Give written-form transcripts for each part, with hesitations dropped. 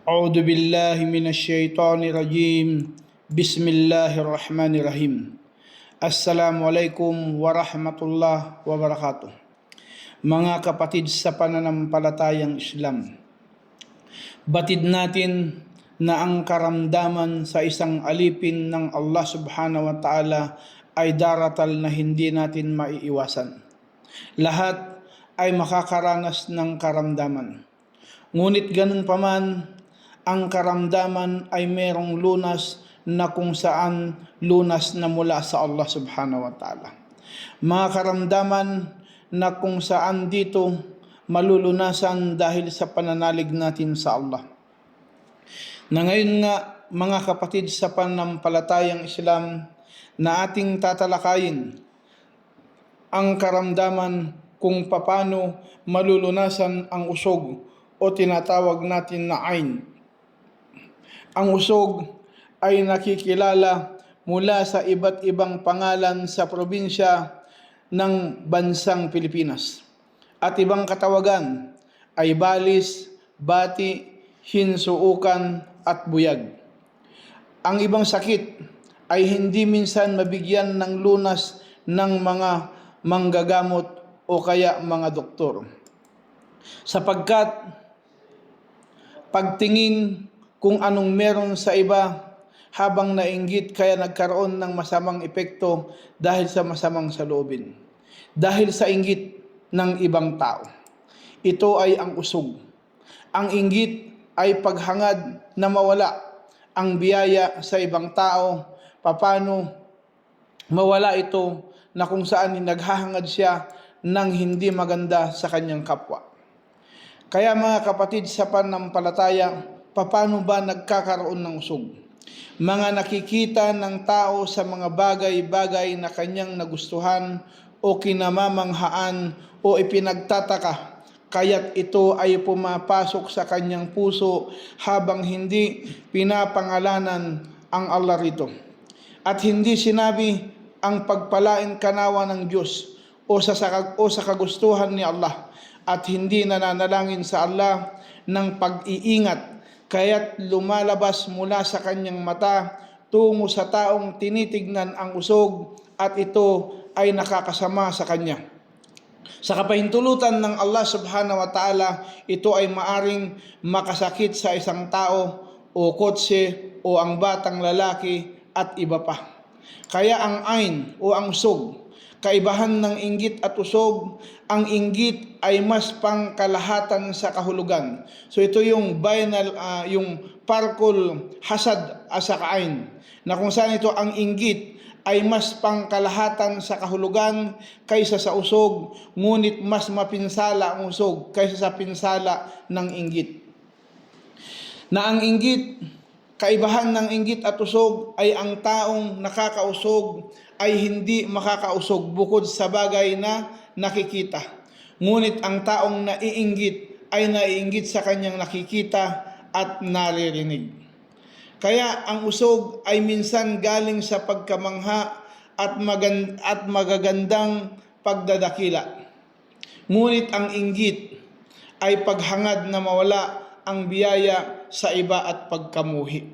أعوذ بالله من الشيطان الرجيم. بسم الله الرحمن الرحيم. السلام عليكم warahmatullahi wabarakatuh. Mga kapatid sa pananampalatayang Islam, batid natin na ang karamdaman sa isang alipin ng Allah subhanahu wa ta'ala ay daratal na hindi natin maiiwasan. Lahat ay makakaranas ng karamdaman. Ngunit ganun pa man, ang karamdaman ay merong lunas na kung saan lunas na mula sa Allah subhanahu wa ta'ala. Mga karamdaman na kung saan dito malulunasan dahil sa pananalig natin sa Allah. Na ngayon nga, mga kapatid sa pananampalatayang Islam, na ating tatalakayin ang karamdaman kung paano malulunasan ang usog o tinatawag natin na ain. Ang usog ay nakikilala mula sa iba't ibang pangalan sa probinsya ng bansang Pilipinas. At ibang katawagan ay balis, bati, hinsuukan at buyag. Ang ibang sakit ay hindi minsan mabigyan ng lunas ng mga manggagamot o kaya mga doktor. Sapagkat pagtingin kung anong meron sa iba habang nainggit kaya nagkaroon ng masamang epekto dahil sa masamang saloobin. Dahil sa inggit ng ibang tao. Ito ay ang usog. Ang inggit ay paghangad na mawala ang biyaya sa ibang tao. Paano mawala ito na kung saan naghahangad siya ng hindi maganda sa kanyang kapwa. Kaya mga kapatid sa pananampalataya, paano ba nagkakaroon ng usog? Mga nakikita ng tao sa mga bagay-bagay na kanyang nagustuhan o kinamamanghaan o ipinagtataka, kaya't ito ay pumapasok sa kanyang puso habang hindi pinapangalanan ang Allah rito. At hindi sinabi ang pagpalain kanawa ng Diyos o sa kagustuhan ni Allah, at hindi nananalangin sa Allah ng pag-iingat, kaya't lumalabas mula sa kanyang mata tungo sa taong tinitignan ang usog at ito ay nakakasama sa kanya. Sa kapahintulutan ng Allah subhanahu wa ta'ala, ito ay maaring makasakit sa isang tao o kotse o ang batang lalaki at iba pa. Kaya ang ain o ang usog, kaibahan ng inggit at usog, ang inggit ay mas pangkalahatan sa kahulugan. So ito yung binal, yung parkul hasad sa kain, na kung saan ito ang inggit ay mas pangkalahatan sa kahulugan kaysa sa usog, ngunit mas mapinsala ang usog kaysa sa pinsala ng inggit. Na ang inggit, kaibahan ng inggit at usog ay ang taong nakakausog ay hindi makakausog bukod sa bagay na nakikita. Ngunit ang taong naiinggit ay naiinggit sa kanyang nakikita at naririnig. Kaya ang usog ay minsan galing sa pagkamangha at magagandang pagdadakila. Ngunit ang inggit ay paghangad na mawala ang biyaya sa iba at pagkamuhi.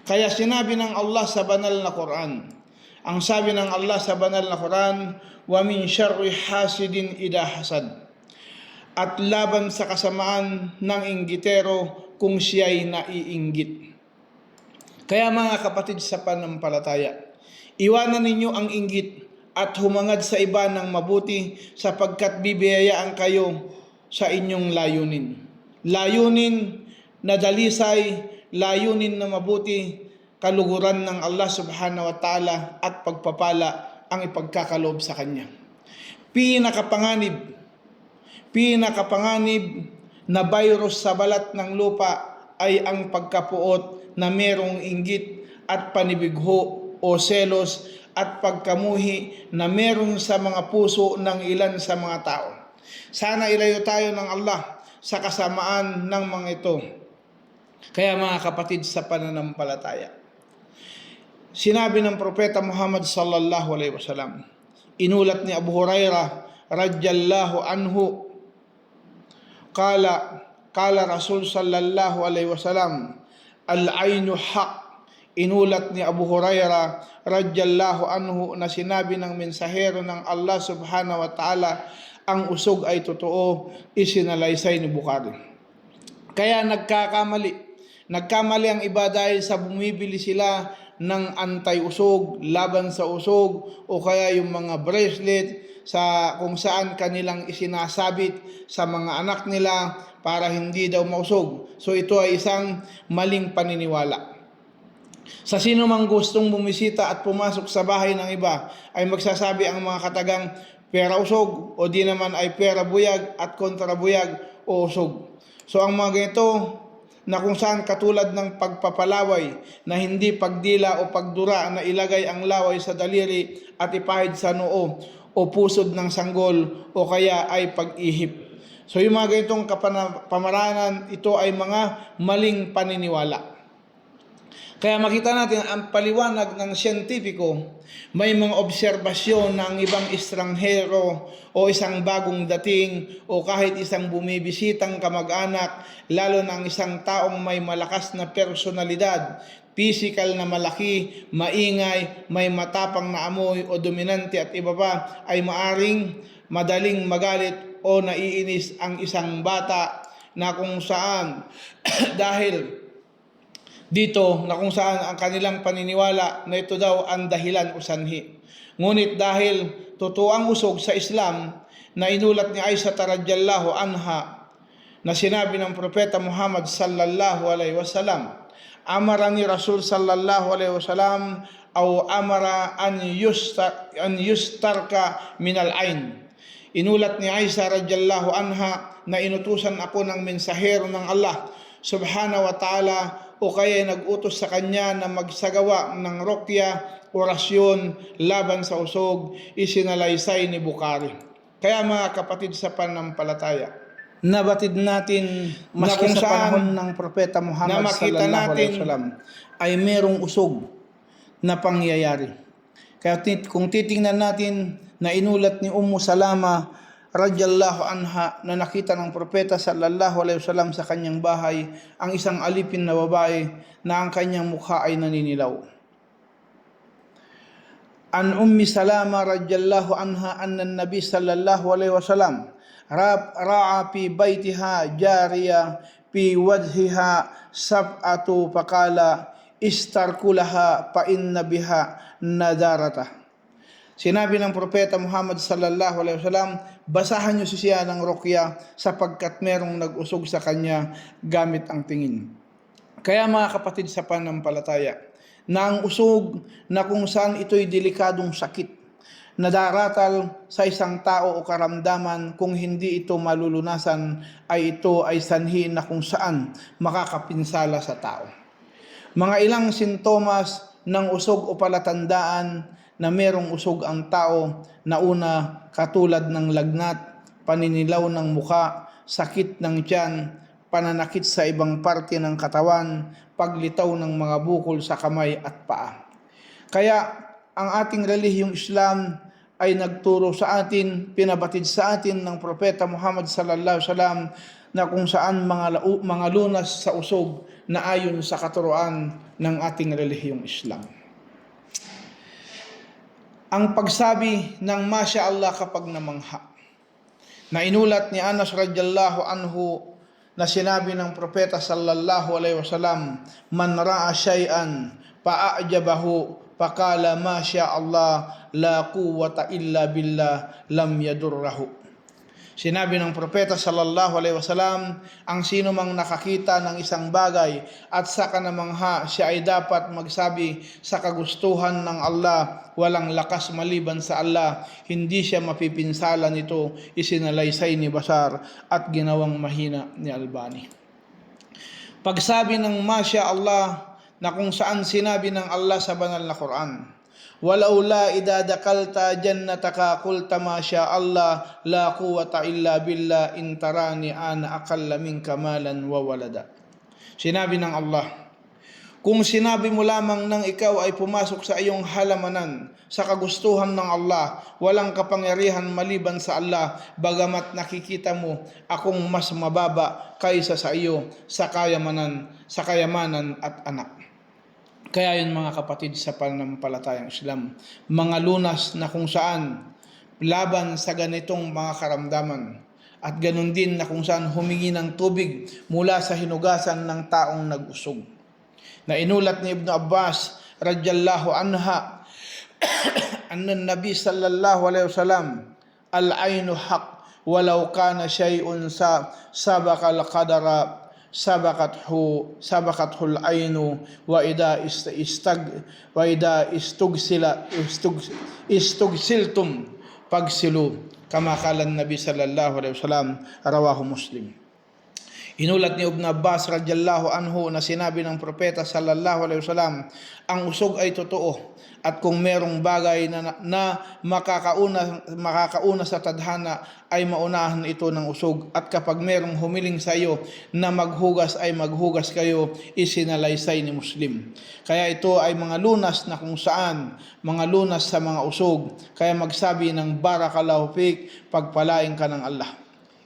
Kaya sinabi ng Allah sa banal na Quran, ang sabi ng Allah sa banal na Quran, wa min syarri hasidin idha hasad. At laban sa kasamaan ng inggitero kung siya'y naiinggit. Kaya mga kapatid sa pananampalataya, iwanan ninyo ang inggit at humangad sa iba ng mabuti sapagkat bibiyayaan kayo sa inyong layunin. Layunin na dalisay, layunin na mabuti, kaluguran ng Allah subhanahu wa ta'ala at pagpapala ang ipagkakaloob sa Kanya. Pinakapanganib na virus sa balat ng lupa ay ang pagkapuot na merong inggit at panibigho o selos at pagkamuhi na meron sa mga puso ng ilan sa mga tao. Sana ilayo tayo ng Allah sa kasamaan ng mga ito. Kaya mga kapatid sa pananampalataya, sinabi ng Propeta Muhammad sallallahu alaihi wasallam, inulat ni Abu Hurairah radhiyallahu anhu, qala Qala Rasul sallallahu alaihi wasallam, al-ainu haq. Inulat ni Abu Hurairah radhiyallahu anhu na sinabi ng mensahero ng Allah subhanahu wa ta'ala, ang usog ay totoo, isinalaysay ni Bukhari. Kaya nagkamali ang iba dahil sa bumibili sila ng anti-usog, laban sa usog, o kaya yung mga bracelet sa kung saan kanilang isinasabit sa mga anak nila para hindi daw mausog. So ito ay isang maling paniniwala. Sa sino mang gustong bumisita at pumasok sa bahay ng iba ay magsasabi ang mga katagang pera usog o di naman ay pera buyag at kontrabuyag o usog. So ang mga ganito na kung saan katulad ng pagpapalaway na hindi pagdila o pagdura na ilagay ang laway sa daliri at ipahid sa noo o pusod ng sanggol o kaya ay pag-ihip. So yung mga ganitong pamaranan, ito ay mga maling paniniwala. Kaya makita natin ang paliwanag ng siyentipiko, may mga obserbasyon ng ibang estranghero o isang bagong dating o kahit isang bumibisitang kamag-anak, lalo ng isang taong may malakas na personalidad, physical na malaki, maingay, may matapang na amoy o dominante at iba pa, ay maaring madaling magalit o naiinis ang isang bata na kung saan dahil dito na kung saan ang kanilang paniniwala na ito daw ang dahilan o sanhi. Ngunit dahil totoo ang usog sa Islam na inulat ni Aisha radhiyallahu anha na sinabi ng Propeta Muhammad sallallahu alaihi wasallam, amara ni Rasul sallallahu alaihi wasallam aw amara an yustarka min al-ain. Inulat ni Aisha radhiyallahu anha na inutusan ako ng mensahero ng Allah subhanahu wa ta'ala o kaya nag-utos sa kanya na magsagawa ng rokya, orasyon, laban sa usog, isinalaysay ni Bukhari. Kaya mga kapatid sa pananampalataya, nabatid natin maski sa panahon ng Propeta Muhammad sallallahu alaihi wasallam ay merong usog na pangyayari. Kaya kung titingnan natin na inulat ni Ummu Salama radhiyallahu anha na nakita ng Propeta sallallahu alaihi wasallam sa kanyang bahay ang isang alipin na babae na ang kanyang mukha ay naninilaw. An Ummi Salama radhiyallahu anha anna an-nabi sallallahu alaihi wasallam ra'a fi baytiha jariya fi wajhiha sab'atu faqala istarkulaha fa inna biha nadarata. Sinabi ng Propeta Muhammad sallallahu alaihi wasallam, basahan niyo siya ng rukya sapagkat merong nag-usog sa kanya gamit ang tingin. Kaya mga kapatid sa pananampalataya, na ang usog na kung saan ito'y delikadong sakit, na daratal sa isang tao o karamdaman kung hindi ito malulunasan ay ito ay sanhi na kung saan makakapinsala sa tao. Mga ilang sintomas ng usog o palatandaan na merong usog ang tao na una katulad ng lagnat, paninilaw ng muka, sakit ng tiyan, pananakit sa ibang parte ng katawan, paglitaw ng mga bukol sa kamay at paa. Kaya ang ating relihiyong Islam ay nagturo sa atin, pinabatid sa atin ng Propeta Muhammad sallallahu alaihi wasallam na kung saan mga lunas sa usog na ayon sa katuruan ng ating relihiyong Islam. Ang pagsabi ng Masya Allah kapag namangha, na inulat ni Anas radhiyallahu anhu na sinabi ng Propeta sallallahu alaihi wasallam, man ra'a shay'an fa'ajabahu faqala Masya Allah la quwwata illa billah lam yadurrahu. Sinabi ng Propeta sallallahu alaihi wasallam, ang sino mang nakakita ng isang bagay at saka namangha, siya ay dapat magsabi sa kagustuhan ng Allah, walang lakas maliban sa Allah, hindi siya mapipinsala nito, isinalaysay ni Basar at ginawang mahina ni Albani. Pagsabi ng Masya Allah na kung saan sinabi ng Allah sa banal na Quran, walaula idza dakalta jannataka qulta ma sha Allah la quwwata illa billah in tarani ana aqalla minka malan wa walada. Sinabi ng Allah, Kung sinabi mo lamang nang ikaw ay pumasok sa iyong halamanan, sa kagustuhan ng Allah, walang kapangyarihan maliban sa Allah, bagamat nakikita mo akong mas mababa kaysa sa iyo sa kayamanan at anak. Kaya yun mga kapatid sa pananampalatayang Islam, mga lunas na kung saan laban sa ganitong mga karamdaman, at ganun din na kung saan humingi ng tubig mula sa hinugasan ng taong nag-usog. Na inulat ni Ibn Abbas radiyallahu anha anna Nabi sallallahu alaihi wasallam al-ainu haq walau kana shay'un sabaqal qadara sabaqathu al-ainu wa idha istugsiltum pagsilu kama qala Nabi sallallahu alaihi wasallam, rawahu Muslim. Inulat ni Ibn Abbas radiyallahu anhu na sinabi ng propeta sallallahu alaihi wasallam, ang usog ay totoo, at kung merong bagay na makakauna sa tadhana ay maunahan ito ng usog, at kapag merong humiling sa iyo na maghugas ay maghugas kayo, isinalaysay ni Muslim. Kaya ito ay mga lunas na kung saan mga lunas sa mga usog, kaya magsabi ng barakallahu fik, pagpalain ka ng Allah.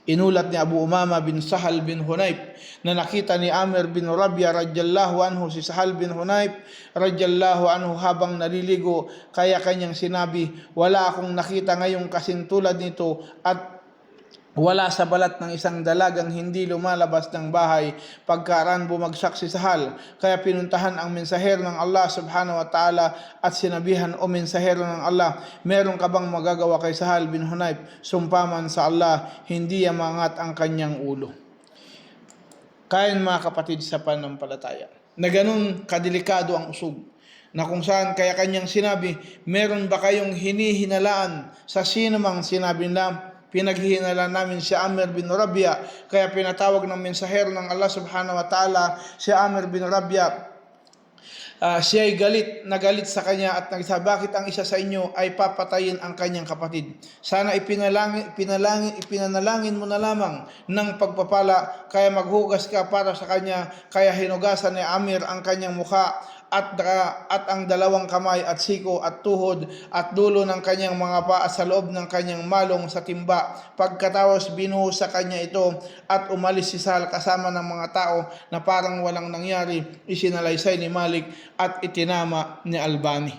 Inulat ni Abu Umama bin Sahal bin Hunayf na nakita ni Amir bin Rabia radiyallahu anhu si Sahal bin Hunayf radiyallahu anhu habang naliligo, kaya kanyang sinabi, wala akong nakita ngayong kasing tulad nito, at wala sa balat ng isang dalagang hindi lumalabas ng bahay pagkaraan bumagsak si Sahal. Kaya pinuntahan ang mensahero ng Allah subhanahu wa ta'ala at sinabihan, o mensahero ng Allah, meron ka bang magagawa kay Sahal bin Hunayf? Sumpaman sa Allah, hindi yamangat ang kanyang ulo. Kaya mga kapatid sa pananampalataya, na ganun kadelikado ang usog, na kung saan kaya kanyang sinabi, meron ba kayong hinihinalaan sa sino mang sinabi na pinaghihinala namin si Amir bin Rabia? Kaya pinatawag ng mensahero ng Allah subhanahu wa ta'ala si Amir bin Rabia. Siya ay nagalit sa kanya at nagsabi, bakit ang isa sa inyo ay papatayin ang kanyang kapatid? Sana ipinanalangin mo na lamang ng pagpapala, kaya maghugas ka para sa kanya. Kaya hinugasan ni Amir ang kanyang mukha at ang dalawang kamay at siko at tuhod at dulo ng kanyang mga paa sa loob ng kanyang malong sa timba. Pagkatapos binuhos sa kanya ito at umalis si Sahal kasama ng mga tao na parang walang nangyari. Isinalaysay ni Malik at itinama ni Albani.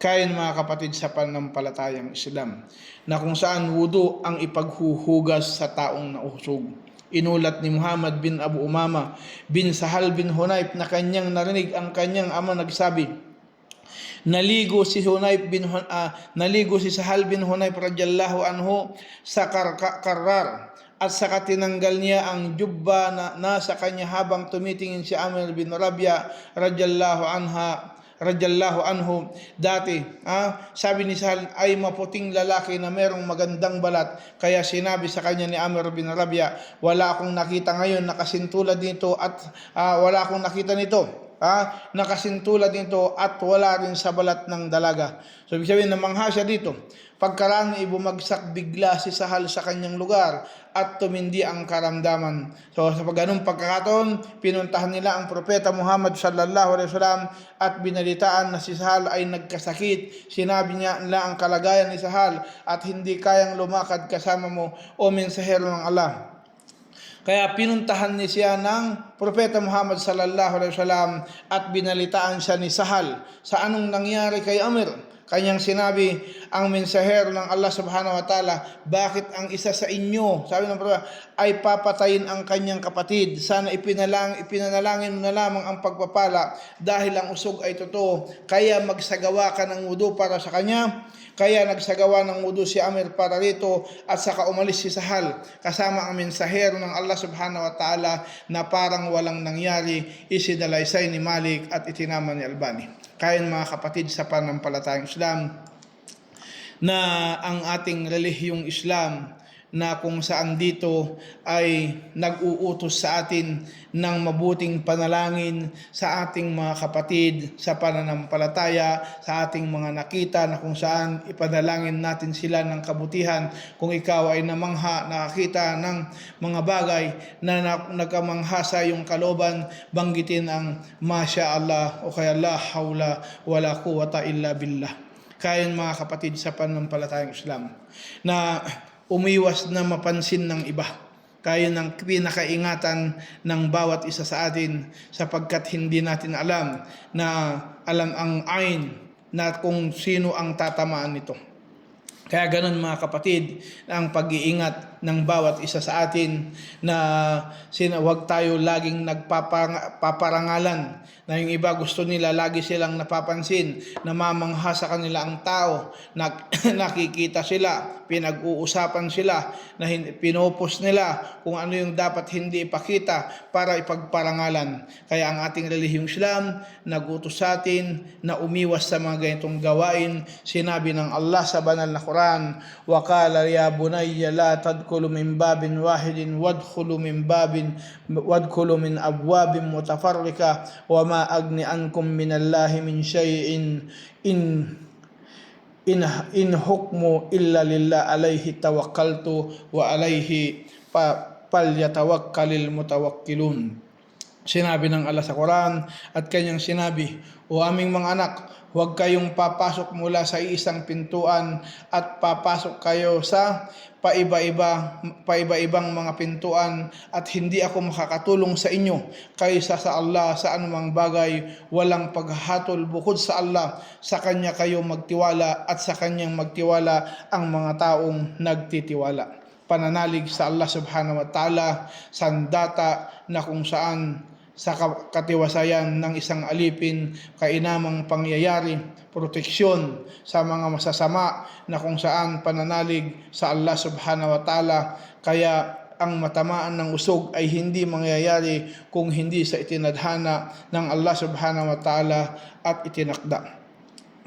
Kaya mga kapatid sa pananampalatayang Islam, na kung saan wudu ang ipaghuhugas sa taong nausog. Inulat ni Muhammad bin Abu Umama bin Sahal bin Hunayf na kanyang narinig ang kanyang ama nagsabi, naligo si Sahal bin Hunayf radiyallahu anhu sa Karrar, at saka tinanggal niya ang jubba na nasa kanya habang tumitingin si Amir bin Rabia radiyallahu anhu. Dati, sabi ni Sahal ay maputing lalaki na merong magandang balat, kaya sinabi sa kanya ni Amir bin Rabia, wala akong nakita ngayon na kasintulad nito at wala akong nakita nito nakasintulad nito at wala rin sa balat ng dalaga. So ibig sabihin, namangha siya dito. Pagkaraan ay bumagsak bigla si Sahal sa kanyang lugar at tumindi ang karamdaman. So sa ganung pagkakataon, pinuntahan nila ang propeta Muhammad sallallahu alaihi wasallam at binalitaan na si Sahal ay nagkasakit. Sinabi niya ang kalagayan ni Sahal at hindi kayang lumakad kasama mo, o mensahero ng Allah. Kaya pinuntahan niya siya ng propeta Muhammad sallallahu alaihi wasallam at binalitaan siya ni Sahal sa anong nangyari kay Amir. Kanyang sinabi ang mensahero ng Allah subhanahu wa ta'ala, bakit ang isa sa inyo, sabi ng propeta, ay papatayin ang kanyang kapatid? Sana ipinanalangin mo na lamang ang pagpapala dahil ang usog ay totoo. Kaya magsagawa ka ng wudu para sa kanya. Kaya nagsagawa ng wudu si Amir para rito at saka umalis si Sahal kasama ang mensahero ng Allah subhanahu wa ta'ala na parang walang nangyari. Isinalaysay ni Malik at itinama ni Albani. Kaya mga kapatid sa pananampalatayang Islam, na ang ating relihiyong Islam na kung saan dito ay nag-uutos sa atin ng mabuting panalangin sa ating mga kapatid sa pananampalataya, sa ating mga nakita na kung saan ipanalangin natin sila ng kabutihan. Kung ikaw ay nakakita ng mga bagay na nagkamangha sa iyong kalooban, banggitin ang Masya Allah o kaya La hawla wala quwwata illa billah. Kaya mga kapatid sa pananampalatayang Islam na umiwas na mapansin ng iba. Kaya ng pinakaingatan ng bawat isa sa atin sapagkat hindi natin alam ang ayn na kung sino ang tatamaan nito. Kaya ganun mga kapatid, ang pag-iingat ng bawat isa sa atin na huwag tayo laging nagpaparangalan na yung iba gusto nila lagi silang napapansin, namamangha sa kanila ang tao, nakikita sila, pinag-uusapan sila, na pinopos nila kung ano yung dapat hindi ipakita para ipagparangalan. Kaya ang ating relihiyong Islam nag-utos sa atin na umiwas sa mga ganitong gawain. Sinabi ng Allah sa banal na Quran, wa qala ya bunayya la tadkhulu min babin wahidin wadkhulu min abwabin mutafarrika wa ma agni ankum minallahi min shay'in in hukmu illa lillah alayhi tawakkaltu wa alayhi falyatawakkalil mutawakkilun. Sinabi ng Allah sa Quran at kanyang sinabi, o aming mga anak, huwag kayong papasok mula sa isang pintuan at papasok kayo sa paiba-ibang mga pintuan at hindi ako makakatulong sa inyo kaysa sa Allah sa anumang bagay. Walang paghatol bukod sa Allah, sa Kanya kayo magtiwala at sa Kanyang magtiwala ang mga taong nagtitiwala. Pananalig sa Allah subhanahu wa ta'ala, sandata na kung saan sa katiwasayan ng isang alipin, kainamang pangyayari, proteksyon sa mga masasama na kung saan pananalig sa Allah subhanahu wa ta'ala. Kaya ang matamaan ng usog ay hindi mangyayari kung hindi sa itinadhana ng Allah subhanahu wa ta'ala at itinakda.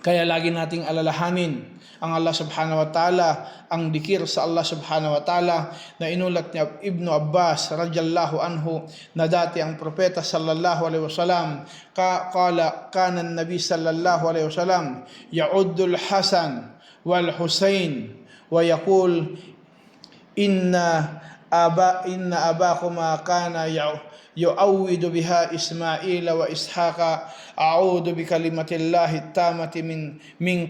Kaya lagi nating alalahanin ang Allah subhanahu wa ta'ala, ang dikir sa Allah subhanahu wa ta'ala na inulat ni Ibnu Abbas radhiyallahu anhu na dati ang propeta sallallahu alaihi wasallam kana an-nabi sallallahu alaihi wasallam ya'uddu al-Hasan wal Husain wa yaqul inna abakuma kana yu'awwidu biha Ismaila wa Ishaqa a'udhu bi kalimatillahi tamati min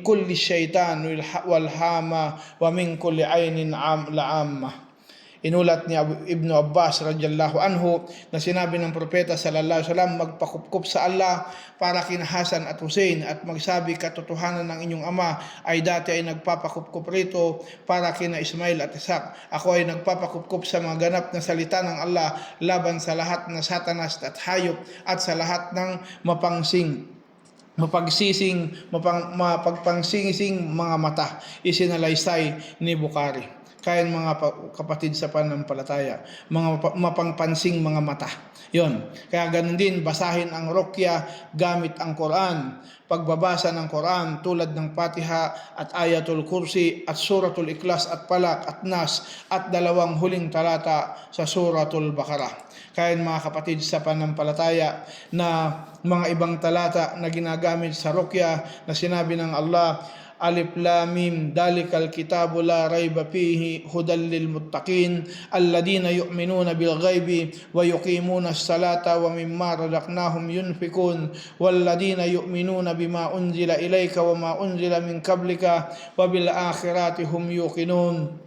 kulli syaitan wal hama wa min kulli aynin la'amma. Inulat ni Ibnu Abbas radhiyallahu anhu na sinabi ng propeta sallallahu alaihi wasallam, magpakupkup sa Allah para kina Hasan at Hussein at magsabi, katotohanan ng inyong ama ay dati ay nagpapakupkup rito para kina Ismail at Ishaq. Ako ay nagpapakupkup sa mga ganap na salita ng Allah laban sa lahat na satanas at hayop at sa lahat ng mapagpangsingising mga mata. Isinalaysay ni Bukhari. Kaya mga kapatid sa pananampalataya, mga mapangpansing mga mata. Yon. Kaya ganun din, basahin ang rukya gamit ang Quran. Pagbabasa ng Quran tulad ng Fatiha at Ayatul Kursi at Suratul Ikhlas at Falaq at Nas at 2 huling talata sa Suratul Baqarah. Kaya mga kapatid sa pananampalataya na mga ibang talata na ginagamit sa rukya na sinabi ng Allah, Alif Lam Mim dalikal kitabu la rayba fihi hudal lil muttaqin alladina yu'minuna bil ghaibi wa yuqimuna as-salata wa mimma razaqnahum yunfikun walladina yu'minuna bima unzila ilayka wa ma unzila min qablika wa bil akhirati hum yuqinun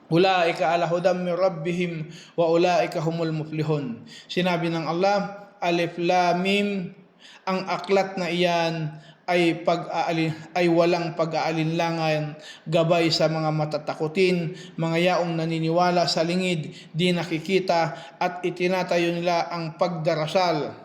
ulaika ala hudam min rabbihim wa ulaika humul muflihun. Sinabi ng Allah, Alif Lam Mim, ang aklat na iyan ay walang pag-aalinlangan, gabay sa mga matatakutin, mga yaong naniniwala sa lingid, di nakikita, at itinatayo nila ang pagdarasal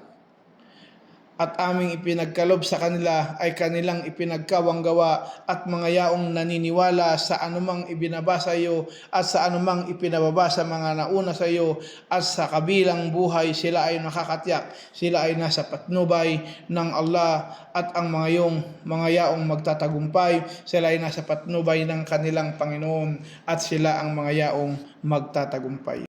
at aming ipinagkalob sa kanila ay kanilang ipinagkawang gawa, at mga yaong naniniwala sa anumang ibinabasa iyo at sa anumang ipinababa sa mga nauna sa iyo, at sa kabilang buhay sila ay nakakatiyak, sila ay nasa patnubay ng Allah, at ang mga yaong magtatagumpay, sila ay nasa patnubay ng kanilang Panginoon, at sila ang mga yaong magtatagumpay.